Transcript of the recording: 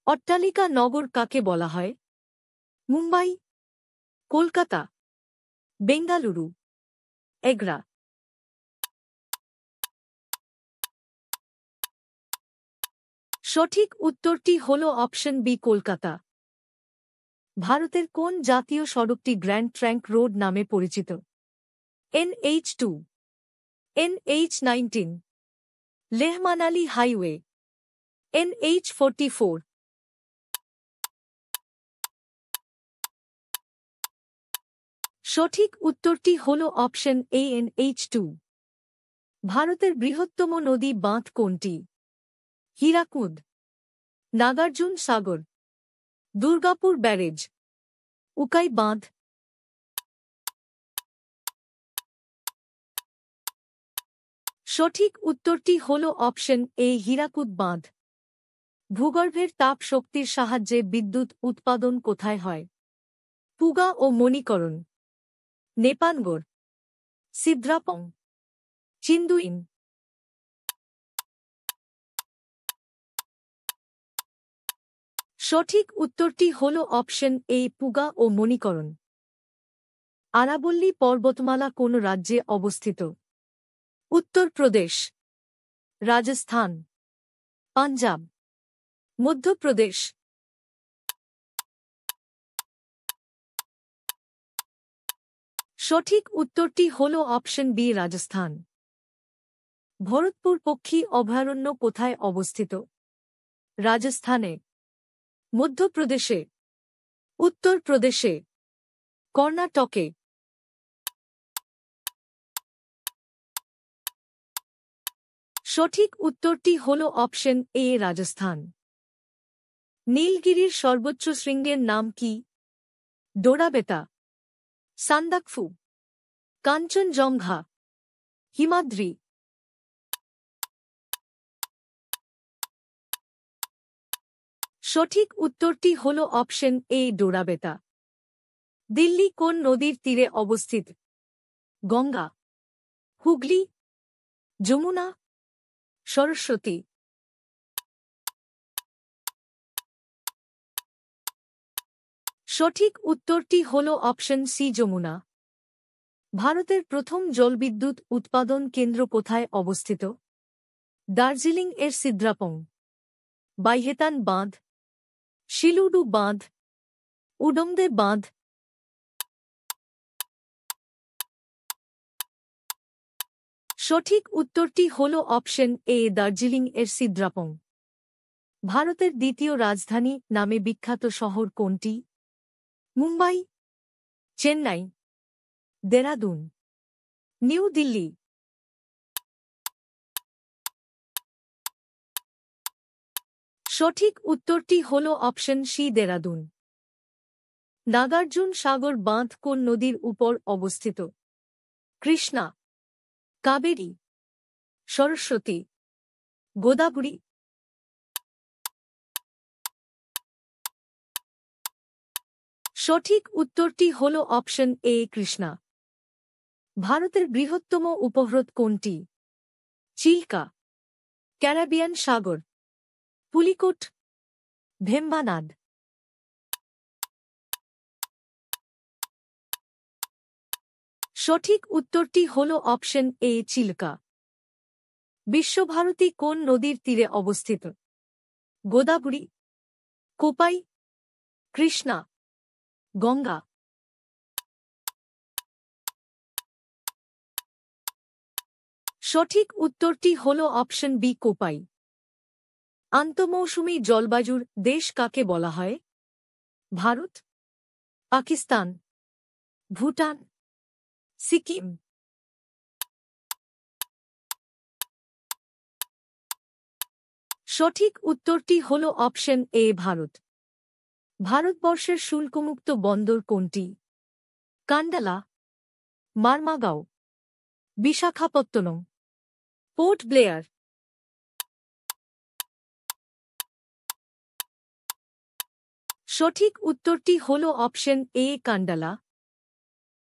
অট্টালিকা নগর কাকে বলা হয়? মুম্বাই, কলকাতা, বেঙ্গালুরু, এগ্রা। সঠিক উত্তরটি হল অপশন বি, কলকাতা। ভারতের কোন জাতীয় সড়কটি গ্র্যান্ড ট্রাঙ্ক রোড নামে পরিচিত? NH2, NH19, লেহ-মানালি highway, NH44। সঠিক উত্তরটি হল অপশন এ, NH2। ভারতের বৃহত্তম নদী বাঁধ কোনটি? হীরাকুদ, নাগার্জুন সাগর, দুর্গাপুর ব্যারেজ, উকাই বাঁধ। সঠিক উত্তরটি হল অপশন এ, হীরাকুদ বাঁধ। ভূগর্ভের তাপ শক্তির সাহায্যে বিদ্যুৎ উৎপাদন কোথায় হয়? পুগা ও মণিকরণ, নেপানগড়, সিদ্রাপং, চিন্দুইন। সঠিক উত্তরটি হল অপশন এ, পুগা ও মণিকরণ। আরাবল্লী পর্বতমালা কোন রাজ্যে অবস্থিত? উত্তরপ্রদেশ, রাজস্থান, পাঞ্জাব, মধ্যপ্রদেশ। সঠিক উত্তরটি হল অপশন বি, রাজস্থান। ভরতপুর পক্ষী অভয়ারণ্য কোথায় অবস্থিত? রাজস্থানে, মধ্যপ্রদেশে, উত্তরপ্রদেশে, কর্ণাটকে। সঠিক উত্তরটি হল অপশন এ, রাজস্থান। নীলগিরির সর্বোচ্চ শৃঙ্গের নাম কি? ডোরাবেতা, সান্দাকফু, কাঞ্চনজঙ্ঘা, হিমাদ্রি। সঠিক উত্তরটি হল অপশন এ, ডোরাবেতা। দিল্লি কোন নদীর তীরে অবস্থিত? গঙ্গা, হুগলি, যমুনা, সরস্বতী। সঠিক উত্তরটি হল অপশন সি, যমুনা। ভারতের প্রথম জলবিদ্যুৎ উৎপাদন কেন্দ্র কোথায় অবস্থিত? দার্জিলিং এর সিদ্রাপং, বাইহেতান বাঁধ, শিলুডু বাঁধ, উডমদে বাঁধ। সঠিক উত্তরটি হল অপশন এ, দার্জিলিং এর সিদ্রাপং। ভারতের দ্বিতীয় রাজধানী নামে বিখ্যাত শহর কোনটি? মুম্বাই, চেন্নাই, দেরাদুন, নিউ দিল্লি। সঠিক উত্তরটি হল অপশন সি, দেরাদুন। নাগার্জুন সাগর বাঁধ কোন নদীর উপর অবস্থিত? কৃষ্ণা, কাবেরী, সরস্বতী, গোদাবরী। সঠিক উত্তরটি হল অপশন এ, কৃষ্ণা। ভারতের বৃহত্তম উপহ্রদ কোনটি? চিল্কা, ক্যারিবিয়ান সাগর, পুলিকোট, ভেম্বানাদ। সঠিক উত্তরটি হল অপশন এ, চিল্কা। বিশ্বভারতী কোন নদীর তীরে অবস্থিত? গোদাবরী, কোপাই, কৃষ্ণা, গঙ্গা। সঠিক উত্তরটি হল অপশন বি, কোপাই। আন্তঃমৌসুমী জলবায়ুর দেশ কাকে বলা হয়? ভারত, পাকিস্তান, ভুটান, সিকিম। সঠিক উত্তরটি হল অপশন এ, ভারত। ভারতবর্ষের শুল্কমুক্ত বন্দর কোনটি? Kandla, Mormugao, Visakhapatnam, port Blair. সঠিক উত্তরটি হল অপশন এ, কান্ডালা।